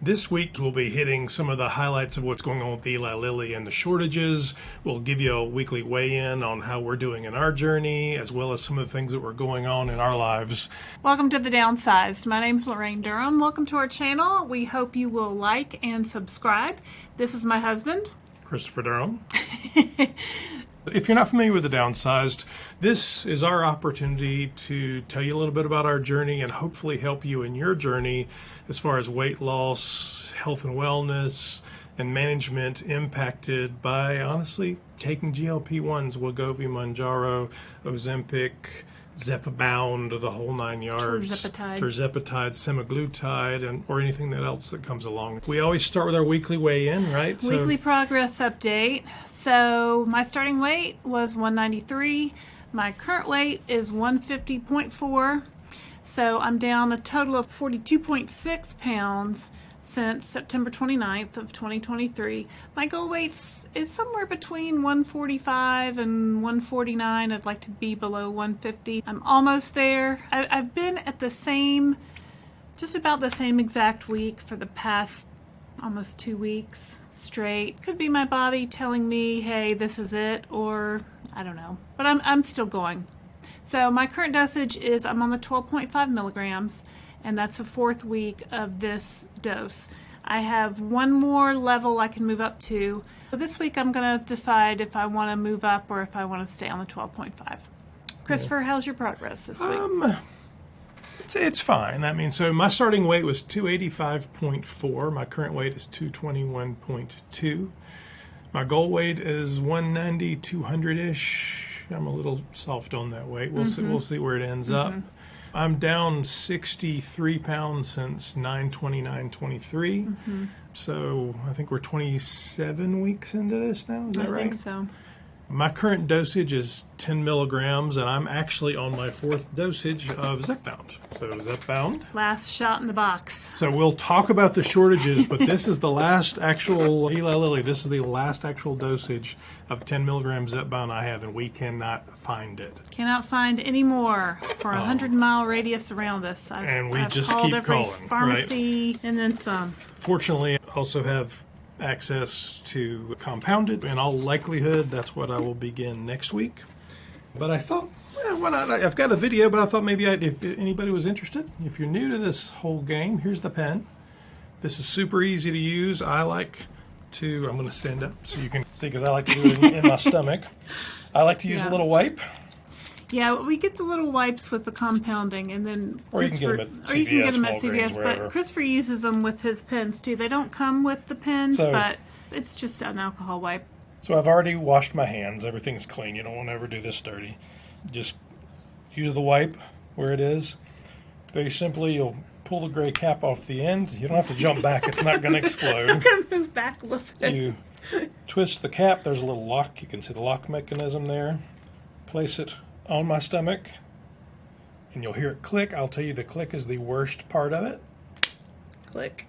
This week, we'll be hitting some of the highlights of what's going on with Eli Lilly and the shortages. We'll give you a weekly weigh-in on how we're doing in our journey, as well as some of the things that were going on in our lives. Welcome to the Downsized. My name's Laraine Durham. Welcome to our channel. We hope you will like and subscribe. This is my husband, Christopher Durham. If you're not familiar with the Downsized, this is our opportunity to tell you a little bit about our journey and hopefully help you in your journey as far as weight loss, health and wellness, and management impacted by, honestly, taking GLP-1s, Wegovy, Mounjaro, Ozempic, Zepbound, the whole 9 yards, Tirzepatide, Semaglutide, or anything else that comes along. We always start with our weekly weigh-in, right? Weekly progress update. So my starting weight was 193. My current weight is 150.4. So I'm down a total of 42.6 pounds since September 29th of 2023. My goal weight is somewhere between 145 and 149. I'd like to be below 150. I'm almost there. I've been at just about the same exact week for the past almost 2 weeks straight. Could be my body telling me, hey, this is it, or I don't know. But I'm still going. So my current dosage is I'm on the 12.5 milligrams. And that's the 4th week of this dose. I have one more level I can move up to. So this week I'm going to decide if I want to move up or if I want to stay on the 12.5. Christopher, how's your progress this week? It's fine. I mean, so my starting weight was 285.4. My current weight is 221.2. My goal weight is 190, 200-ish. I'm a little soft on that weight. We'll see where it ends up. I'm down 63 pounds since 9/29/23. So I think we're 27 weeks into this now. Is that right? I think so. My current dosage is 10 milligrams, and I'm actually on my 4th dosage of Zepbound. So Zepbound. Last shot in the box. So we'll talk about the shortages, but this is the last actual, Eli Lilly, this is the last actual dosage of 10 milligrams Zepbound I have, and we cannot find it. Cannot find any more for a 100-mile radius around us. I've just called keep every calling, pharmacy, right? And then some. Fortunately, I also have access to compounded. In all likelihood, that's what I will begin next week. But I thought, why not? I've got a video, but I thought maybe if anybody was interested, if you're new to this whole game, here's the pen. This is super easy to use. I'm going to stand up so you can see, because I like to do it in my stomach. I like to use a little wipe. Yeah, we get the little wipes with the compounding, and then or you can get them at CVS, but Christopher uses them with his pens too. They don't come with the pens, but it's just an alcohol wipe. So I've already washed my hands. Everything's clean. You don't want to ever do this dirty. Just use the wipe where it is. Very simply, you'll pull the gray cap off the end. You don't have to jump back. It's not going to explode. I'm going to move back a little bit. You twist the cap. There's a little lock. You can see the lock mechanism there. Place it on my stomach, and you'll hear it click. I'll tell you, the click is the worst part of it. Click.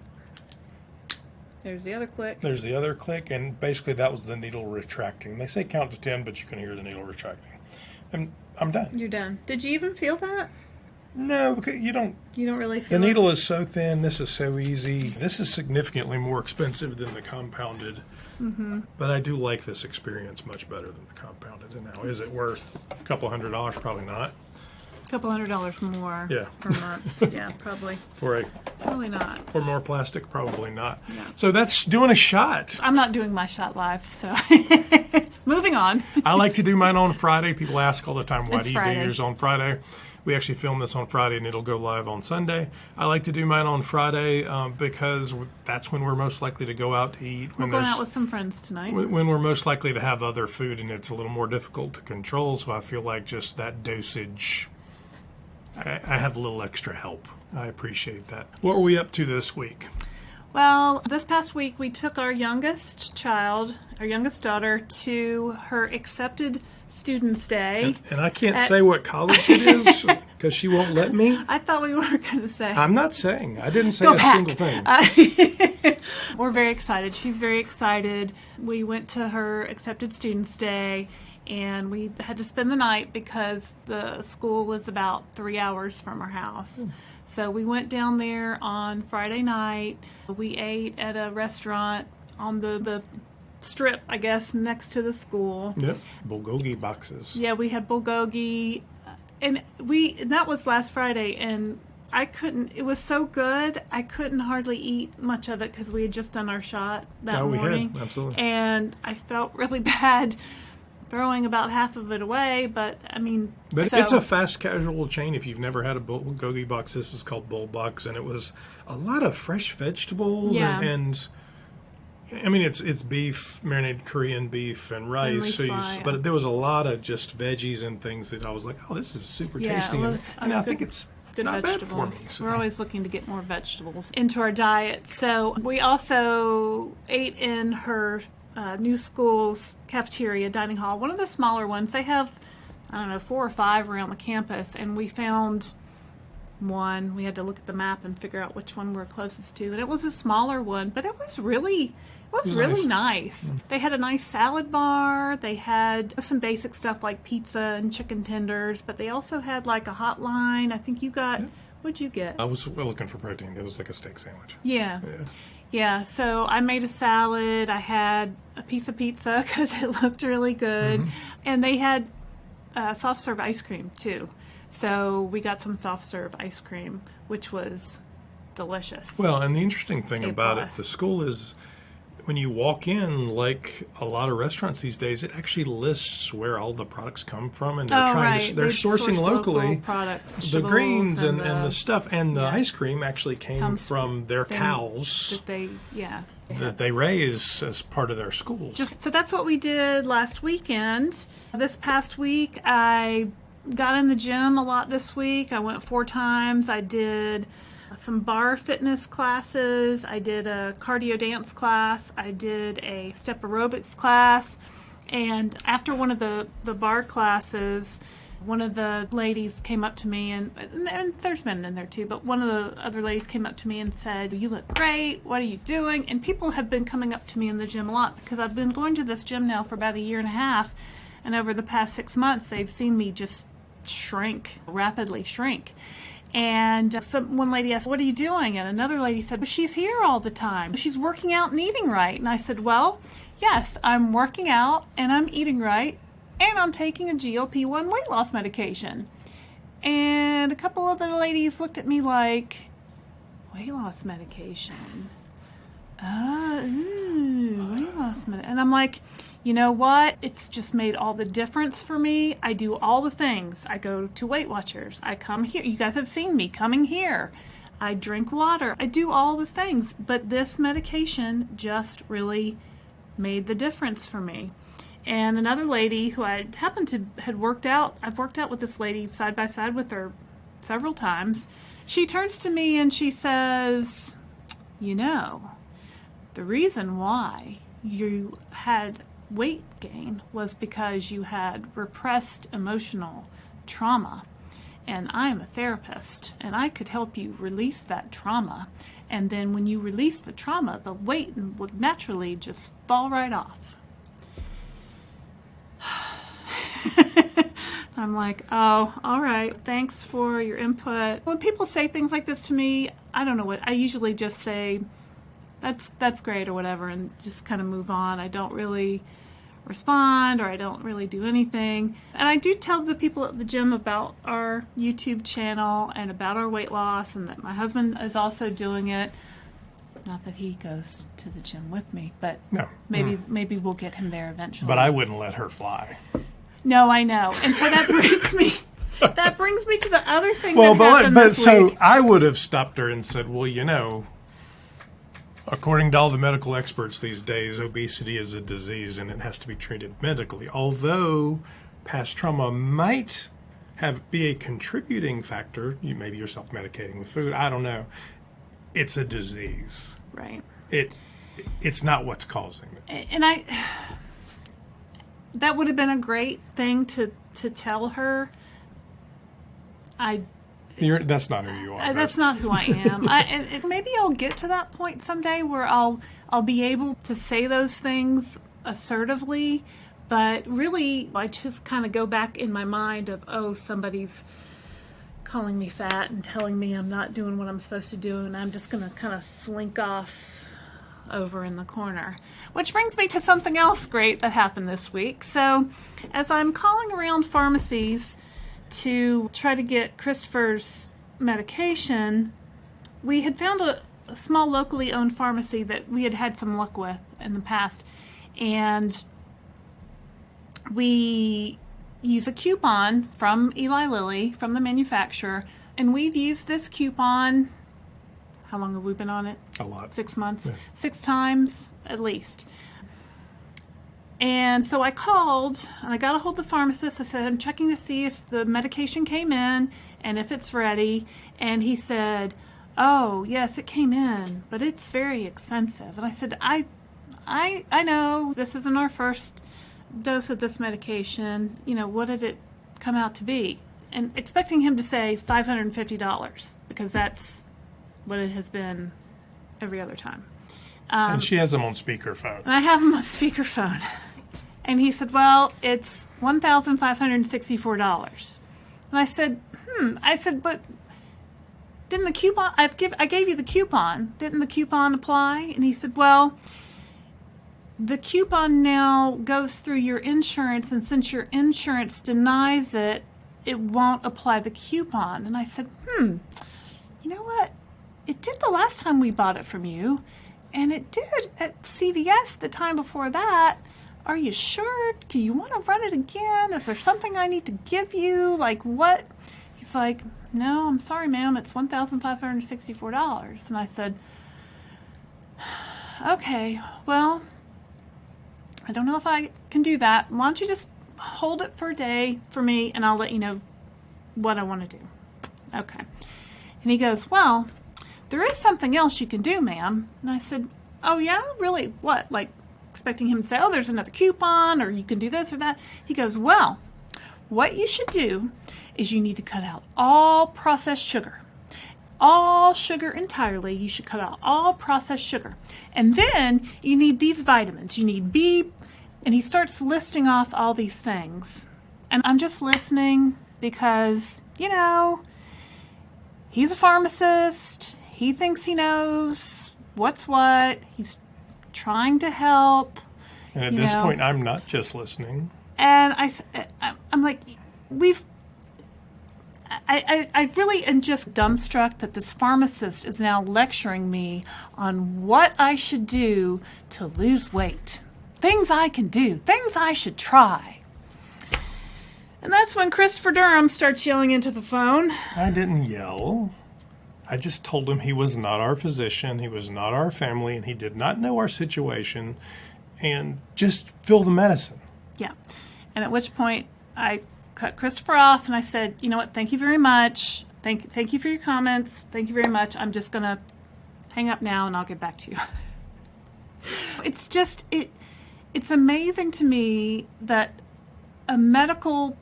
There's the other click. There's the other click, and basically that was the needle retracting. They say count to 10, but you can hear the needle retracting. And I'm done. You're done. Did you even feel that? No, because you don't really feel the needle is so thin. This is so easy. This is significantly more expensive than the compounded. But I do like this experience much better than the compounded. And now, is it worth a couple $100? Probably not. A couple $100 more per month. Yeah, probably. Probably not. For more plastic, probably not. Yeah. So that's doing a shot. I'm not doing my shot live, so moving on. I like to do mine on Friday. People ask all the time, why do you Friday. do yours on Friday? We actually film this on Friday, and it'll go live on Sunday. I like to do mine on Friday because that's when we're most likely to go out to eat. We're going out with some friends tonight. When we're most likely to have other food, and it's a little more difficult to control. So I feel like just that dosage, I have a little extra help. I appreciate that. What were we up to this week? Well, this past week we took our youngest daughter, to her accepted Students' Day. And I can't say what college it is because she won't let me. I thought we were going to say. I'm not saying. I didn't say Go a back. single thing. We're very excited. She's very excited. We went to her accepted Students' Day, and we had to spend the night because the school was about 3 hours from our house. So we went down there on Friday night. We ate at a restaurant on the strip, I guess, next to the school. Yep, bulgogi boxes. Yeah, we had bulgogi, and that was last Friday, and it was so good, I couldn't hardly eat much of it because we had just done our shot that morning. We had, absolutely. And I felt really bad throwing about half of it away, but I mean... But it's a fast casual chain. If you've never had a bulgogi box, this is called Bull Box, and it was a lot of fresh vegetables and I mean, it's beef, marinated Korean beef and rice. But there was a lot of just veggies and things that I was like, oh, this is super tasty. And I think it's good not vegetables. bad for me. So. We're always looking to get more vegetables into our diet. So we also ate in her new school's cafeteria, dining hall, one of the smaller ones. They have, 4 or 5 around the campus, and we found one. We had to look at the map and figure out which one we're closest to, and it was a smaller one, but it was really nice. They had a nice salad bar. They had some basic stuff like pizza and chicken tenders, but they also had like a hotline. I think you got, what'd you get? I was looking for protein. It was like a steak sandwich. Yeah, so I made a salad. I had a piece of pizza because it looked really good. And they had soft serve ice cream too. So we got some soft serve ice cream, which was delicious. Well, and the interesting thing about it, the school is when you walk in, like a lot of restaurants these days, it actually lists where all the products come from, and they're they're sourcing locally products, the greens and the stuff, and the ice cream actually came from their cows that they raise as part of their schools. So that's what we did last weekend. This past week, I got in the gym a lot this week. I went 4 times. I did some bar fitness classes. I did a cardio dance class. I did a step aerobics class. And after one of the bar classes, one of the ladies came up to me, and there's men in there too, but one of the other ladies came up to me and said, "You look great. What are you doing?" And people have been coming up to me in the gym a lot because I've been going to this gym now for about 1.5 years. And over the past 6 months, they've seen me just rapidly shrink. And one lady asked, "What are you doing?" And another lady said, "Well, she's here all the time. She's working out and eating right." And I said, "Well, yes, I'm working out and I'm eating right and I'm taking a GLP-1 weight loss medication." And a couple of the ladies looked at me like, "Weight loss medication? Weight loss medication." And I'm like, you know what? It's just made all the difference for me. I do all the things. I go to Weight Watchers. I come here. You guys have seen me coming here. I drink water. I do all the things. But this medication just really made the difference for me. And another lady who I happened to had worked out, I've worked out with this lady side by side with her several times. She turns to me and she says, "You know, the reason why you had weight gain was because you had repressed emotional trauma. And I'm a therapist, and I could help you release that trauma. And then when you release the trauma, the weight would naturally just fall right off." I'm like, "Oh, all right. Thanks for your input." When people say things like this to me, I don't know what, I usually just say, that's great or whatever, and just kind of move on. I don't really respond, or I don't really do anything. And I do tell the people at the gym about our YouTube channel and about our weight loss, and that my husband is also doing it. Not that he goes to the gym with me, but maybe we'll get him there eventually. But I wouldn't let her fly. No, I know. And so that brings me to the other thing that happened this week. I would have stopped her and said, "Well, you know, according to all the medical experts these days, obesity is a disease and it has to be treated medically. Although past trauma might be a contributing factor, maybe you're self-medicating with food, I don't know. It's a disease. Right. It's not what's causing it." And that would have been a great thing to tell her. That's not who you are. That's not who I am. Maybe I'll get to that point someday where I'll be able to say those things assertively, But really, I just kind of go back in my mind of, oh, somebody's calling me fat and telling me I'm not doing what I'm supposed to do, and I'm just going to kind of slink off over in the corner. Which brings me to something else great that happened this week. So as I'm calling around pharmacies to try to get Christopher's medication, we had found a small locally owned pharmacy that we had had some luck with in the past. And we use a coupon from Eli Lilly, from the manufacturer, and we've used this coupon, how long have we been on it? A lot. 6 months. Yeah. 6 times at least. And so I called, and I got a hold of the pharmacist. I said, I'm checking to see if the medication came in and if it's ready. And he said, oh, yes, it came in, but it's very expensive. And I said, I know this isn't our first dose of this medication. You know, what did it come out to be? And expecting him to say $550, because that's what it has been every other time. And she has him on speakerphone. And I have him on speakerphone. And he said, well, it's $1,564. And I said, but didn't the coupon, I gave you the coupon. Didn't the coupon apply? And he said, well, the coupon now goes through your insurance, and since your insurance denies it, it won't apply the coupon. And I said, you know what? It did the last time we bought it from you, and it did at CVS the time before that. Are you sure? Do you want to run it again? Is there something I need to give you? Like what? He's like, no, I'm sorry, ma'am. It's $1,564. And I said, okay, well, I don't know if I can do that. Why don't you just hold it for a day for me, and I'll let you know what I want to do. Okay. And he goes, well, there is something else you can do, ma'am. And I said, oh, yeah? Really? What? Like, expecting him to say, oh, there's another coupon, or you can do this or that. He goes, well, what you should do is you need to cut out all processed sugar. All sugar entirely. You should cut out all processed sugar. And then you need these vitamins. You need B, and he starts listing off all these things. And I'm just listening because, you know, he's a pharmacist. He thinks he knows what's what. He's trying to help. And at this point, I'm not just listening. And I'm like, I really am just dumbstruck that this pharmacist is now lecturing me on what I should do to lose weight. Things I can do. Things I should try. And that's when Christopher Durham starts yelling into the phone. I didn't yell. I just told him he was not our physician, he was not our family, and he did not know our situation, and just fill the medicine. Yeah. And at which point I cut Christopher off and I said, you know what, thank you very much. Thank you for your comments. Thank you very much. I'm just going to hang up now and I'll get back to you. It's just, it's amazing to me that a medical,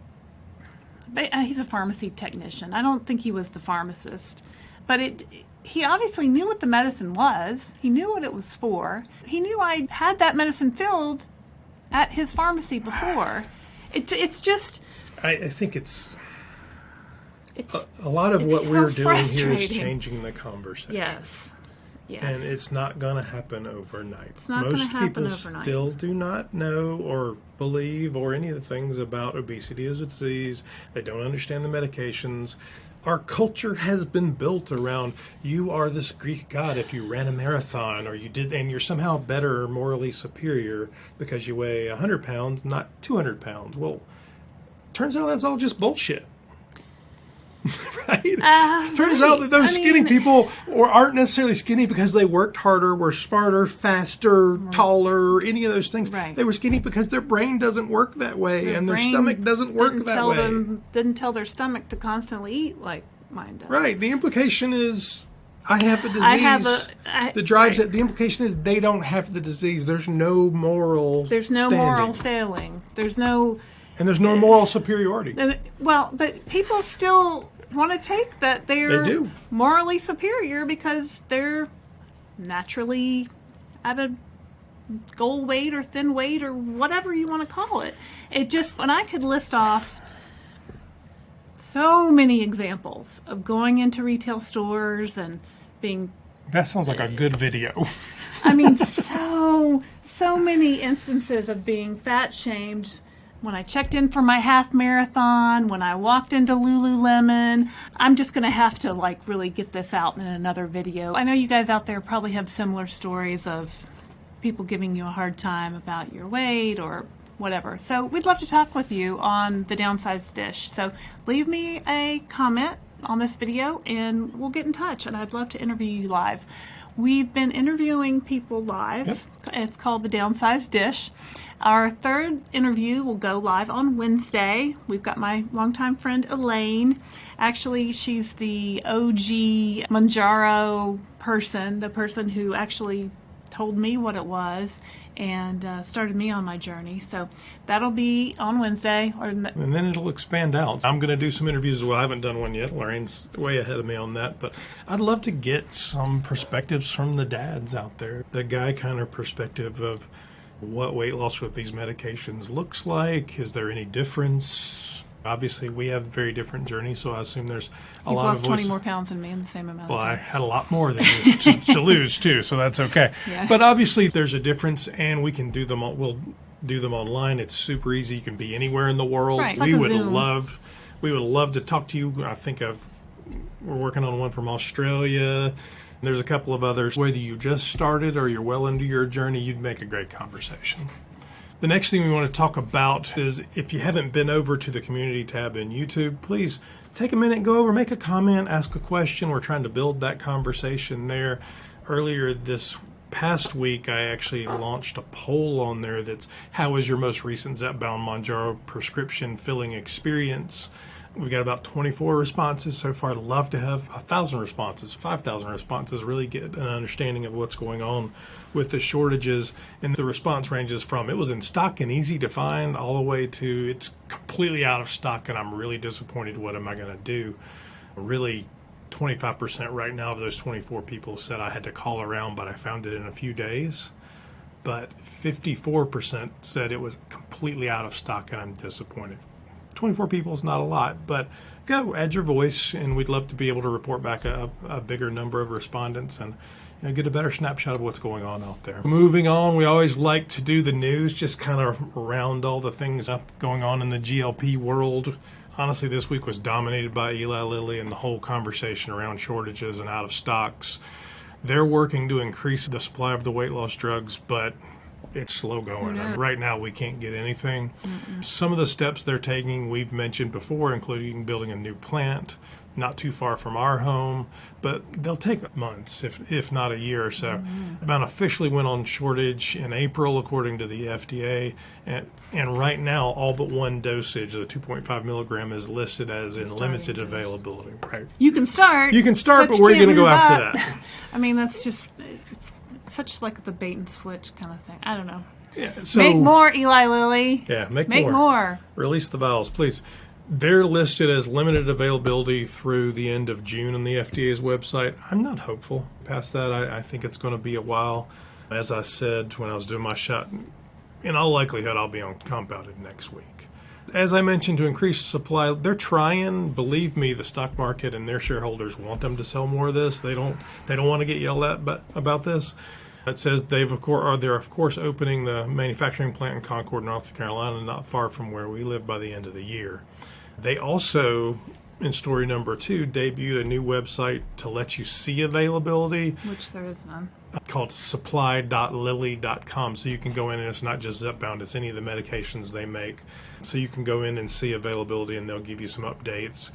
he's a pharmacy technician. I don't think he was the pharmacist. But he obviously knew what the medicine was. He knew what it was for. He knew I had that medicine filled at his pharmacy before. It's just... I think it's a lot of what we're doing here is changing the conversation. Yes. And it's not going to happen overnight. It's not going to happen overnight. Most people still do not know or believe or any of the things about obesity as a disease. They don't understand the medications. Our culture has been built around you are this Greek god if you ran a marathon or you did, and you're somehow better or morally superior because you weigh 100 pounds, not 200 pounds. Well, turns out that's all just bullshit. Right? Turns out that those skinny people aren't necessarily skinny because they worked harder, were smarter, faster, taller, any of those things. Right. They were skinny because their brain doesn't work that way and their stomach doesn't work that way. Didn't tell their stomach to constantly eat like mine does. Right. The implication is I have a disease that drives it. The implication is they don't have the disease. There's no moral moral failing. There's no moral superiority. Well, but people still want to take that they're morally superior because they're naturally at a goal weight or thin weight or whatever you want to call it. And I could list off so many examples of going into retail stores and being... That sounds like a good video. I mean, so many instances of being fat shamed. When I checked in for my half marathon, when I walked into Lululemon. I'm just going to have to really get this out in another video. I know you guys out there probably have similar stories of people giving you a hard time about your weight or whatever. So we'd love to talk with you on the Downsized Dish. So leave me a comment on this video and we'll get in touch, and I'd love to interview you live. We've been interviewing people live. Yep. It's called the Downsized Dish. Our third interview will go live on Wednesday. We've got my longtime friend Elaine. Actually, she's the OG Mounjaro person, the person who actually told me what it was and started me on my journey. So that'll be on Wednesday. And then it'll expand out. I'm going to do some interviews as well. I haven't done one yet. Lorraine's way ahead of me on that. But I'd love to get some perspectives from the dads out there. The guy kind of perspective of what weight loss with these medications looks like. Is there any difference? Obviously, we have very different journeys, so I assume there's a lot of He's lost 20 more pounds than me in the same amount of time. Well, I had a lot more than you to lose, too, so that's okay. Yeah. But obviously, there's a difference, and we can do them. We'll do them online. It's super easy. You can be anywhere in the world. Right. It's We like a would Zoom. love to talk to you. We're working on one from Australia. There's a couple of others. Whether you just started or you're well into your journey, you'd make a great conversation. The next thing we want to talk about is, if you haven't been over to the community tab in YouTube, please take a minute, go over, make a comment, ask a question. We're trying to build that conversation there. Earlier this past week, I actually launched a poll on there that's, how was your most recent Zepbound Mounjaro prescription filling experience? We've got about 24 responses so far. I'd love to have 1,000 responses, 5,000 responses, really get an understanding of what's going on with the shortages. And the response ranges from, it was in stock and easy to find, all the way to, it's completely out of stock and I'm really disappointed. What am I going to do? Really, 25% right now of those 24 people said I had to call around, but I found it in a few days. But 54% said it was completely out of stock and I'm disappointed. 24 people is not a lot, but go add your voice, and we'd love to be able to report back a bigger number of respondents and get a better snapshot of what's going on out there. Moving on, we always like to do the news, just kind of round all the things up going on in the GLP world. Honestly, this week was dominated by Eli Lilly and the whole conversation around shortages and out of stocks. They're working to increase the supply of the weight loss drugs, but it's slow going. Yeah. And right now, we can't get anything. Some of the steps they're taking, we've mentioned before, including building a new plant not too far from our home, but they'll take months, if not a year or so. About officially went on shortage in April, according to the FDA, and right now, all but one dosage, the 2.5 milligram, is listed as in limited dose. availability. Right? You can start, but where are you going to go after that? that? I mean, that's just such like the bait and switch kind of thing. I don't know. Yeah, so, Make more, Eli Lilly. Yeah, make more. Release the vials, please. They're listed as limited availability through the end of June on the FDA's website. I'm not hopeful. Past that, I think it's going to be a while. As I said when I was doing my shot, in all likelihood, I'll be on compounded next week. As I mentioned, to increase supply, they're trying. Believe me, the stock market and their shareholders want them to sell more of this. They don't want to get yelled at about this. It says they're of course opening the manufacturing plant in Concord, North Carolina, not far from where we live, by the end of the year. They also, in story number 2, debuted a new website to let you see availability. Which there is none. Called supply.lilly.com. So you can go in, and it's not just Zepbound, it's any of the medications they make. So you can go in and see availability, and they'll give you some updates.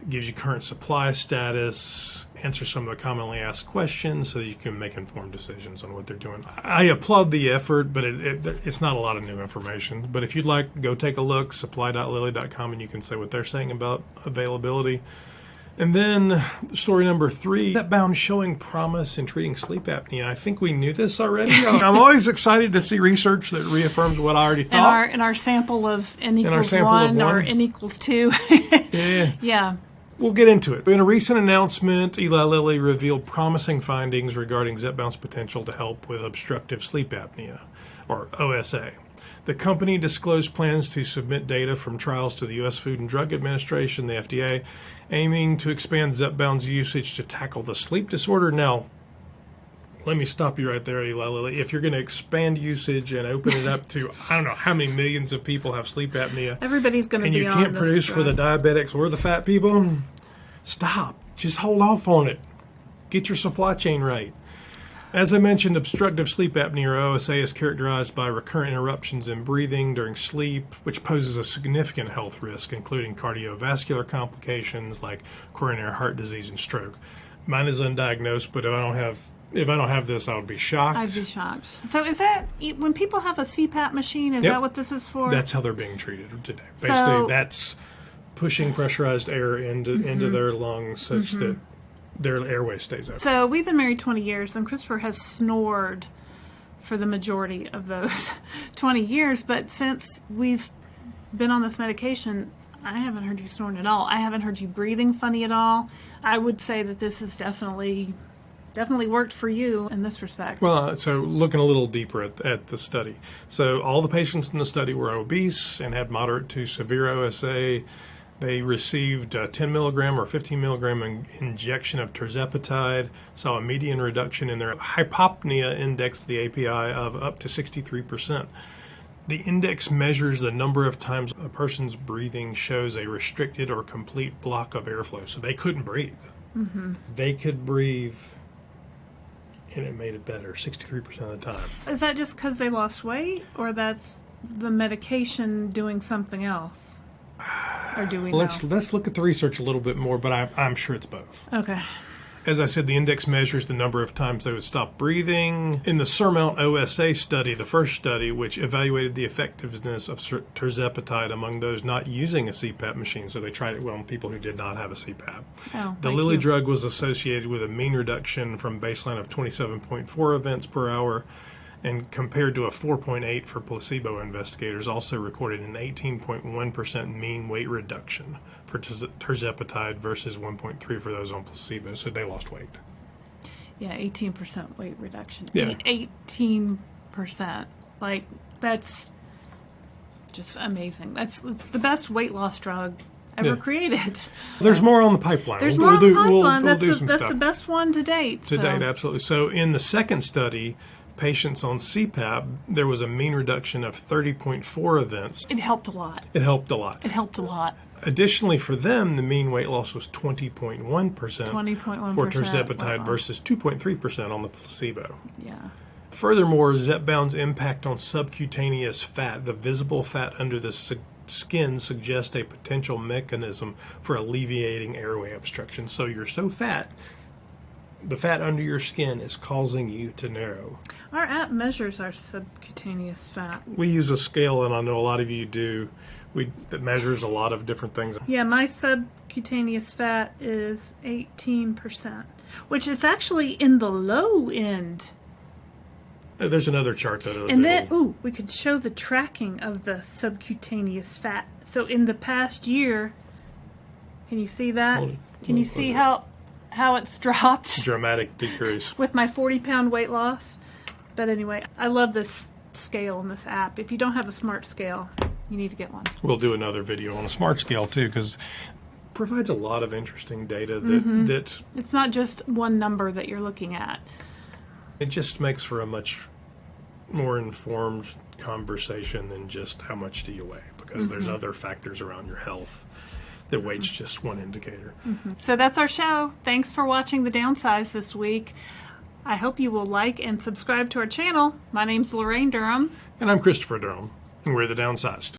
It gives you current supply status, answer some of the commonly asked questions so you can make informed decisions on what they're doing. I applaud the effort, but it's not a lot of new information. But if you'd like, go take a look, supply.lilly.com, and you can say what they're saying about availability. And then story number 3, Zepbound showing promise in treating sleep apnea. I think we knew this already. I'm always excited to see research that reaffirms what I already thought. In our sample of N equals 1 or N equals 2. Yeah. Yeah. we'll get into it. In a recent announcement, Eli Lilly revealed promising findings regarding Zepbound's potential to help with obstructive sleep apnea, or OSA. The company disclosed plans to submit data from trials to the U.S. Food and Drug Administration, the FDA, aiming to expand Zepbound's usage to tackle the sleep disorder. Now, let me stop you right there, Eli Lilly. If you're going to expand usage and open it up to, I don't know how many millions of people have sleep apnea, Everybody's going to and be you on can't this produce for the drug. diabetics or the fat people, stop. Just hold off on it. Get your supply chain right. As I mentioned, obstructive sleep apnea, or OSA, is characterized by recurrent interruptions in breathing during sleep, which poses a significant health risk, including cardiovascular complications like coronary heart disease and stroke. Mine is undiagnosed, but if I don't have this, I would be shocked. I'd be shocked. So is that, when people have a CPAP machine, is Yep. that what this is for? That's how they're being treated today. So- Basically, that's pushing pressurized air into their lungs such that their airway stays open. So we've been married 20 years, and Christopher has snored for the majority of those 20 years. But since we've been on this medication, I haven't heard you snoring at all. I haven't heard you breathing funny at all. I would say that this has definitely worked for you in this respect. Well, so looking a little deeper at the study. So all the patients in the study were obese and had moderate to severe OSA. They received a 10 milligram or 15 milligram injection of Tirzepatide, saw a median reduction in their hypopnea index, the API, of up to 63%. The index measures the number of times a person's breathing shows a restricted or complete block of airflow. So they couldn't breathe. They could breathe, and it made it better 63% of the time. Is that just because they lost weight, or that's the medication doing something else? Or do we know? Let's look at the research a little bit more, but I'm sure it's both. Okay. As I said, the index measures the number of times they would stop breathing. In the Surmount OSA study, the first study, which evaluated the effectiveness of Tirzepatide among those not using a CPAP machine, so they tried it on people who did not have a CPAP. Oh, The thank Lilly you. drug was associated with a mean reduction from baseline of 27.4 events per hour, and compared to a 4.8 for placebo. Investigators also recorded an 18.1% mean weight reduction for Tirzepatide versus 1.3 for those on placebo, so they lost weight. Yeah, 18% weight reduction. Yeah. 18%. Like, that's just amazing. It's the best weight loss drug ever Yeah. created. There's more on the pipeline. There's We'll more on the do- pipeline. We'll do some That's stuff. the best one to date. To date, absolutely. So in the second study, patients on CPAP, there was a mean reduction of 30.4 events. It helped a lot. It helped a lot. It helped a lot. Additionally, for them, the mean weight loss was 20.1% 20.1% for weight Tirzepatide loss. versus 2.3% on the placebo. Yeah. Furthermore, Zepbound's impact on subcutaneous fat, the visible fat under the skin, suggests a potential mechanism for alleviating airway obstruction. So you're so fat, the fat under your skin is causing you to narrow. Our app measures our subcutaneous fat. We use a scale, and I know a lot of you do, that measures a lot of different things. Yeah, my subcutaneous fat is 18%, which is actually in the low end. There's another chart that And then, we could show the tracking of the subcutaneous fat. So in the past year, can you see that? Can you see how it's dropped dramatic decrease. with my 40-pound weight loss? But anyway, I love this scale in this app. If you don't have a smart scale, you need to get one. We'll do another video on a smart scale too, because it provides a lot of interesting data that It's not just one number that you're looking at. it just makes for a much more informed conversation than just how much do you weigh, because there's other factors around your health. That weight's just one indicator. So that's our show. Thanks for watching The Downsized this week. I hope you will like and subscribe to our channel. My name's Laraine Durham. And I'm Christopher Durham, and we're the Downsized.